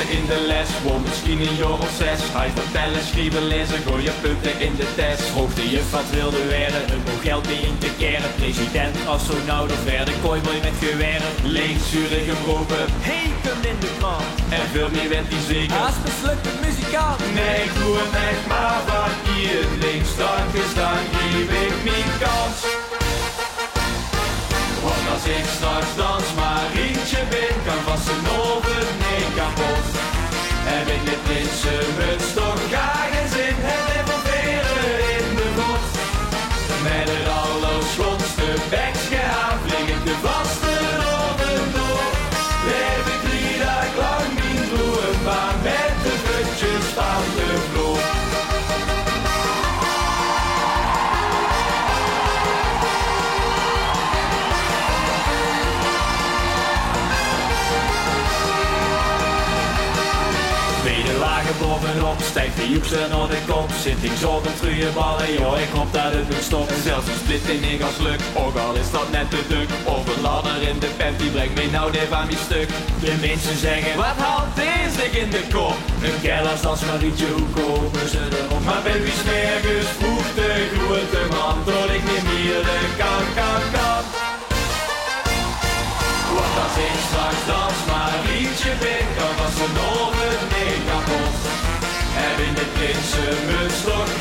ze in de les, woon misschien een jaar of 6. Hij vertellen, schrijven, lezen, gooi je punten in de test. Vroeg de juf wat wilde werden, een boel geld mee in te keren. President, astronaut of verder, cowboy met geweren. Links, zurig gebroken, hey, komt in de krant. En veel meer werd hij zeker, als mislukte muzikant. Nee, ik doe hem echt maar van hier. Links, dank is, dan geef ik mijn kans. Want als ik straks dans maar rientje ben, kan vast een oven niet kapot. Heb ik de prinsenmuts toch graag en zin, het en van veren in de bot. Met de allerschonste bekje aan, vlieg ik de vaste oven door. Heb ik 3 dagen lang mijn bloemenbaan met de putjes van de vloer. Lagen bovenop, stijgt de joepse naar de kop. Zit ik zo op een truienballen, joh, ik hoop dat het nog stopt. Zelfs een split in één als lukt, ook al is dat net te druk. Overladder in de pen, die brengt mij nou even aan mijn stuk. De mensen zeggen, wat haalt deze in de kop? Een kellers als Marietje, hoe komen ze erop? Maar bij wie smergens vroeg de grote man, tot ik niet meer de kan. Want als ik straks dans maar rietje ben, kan was een oven niet kapot. Heb in de prinsenmuts toch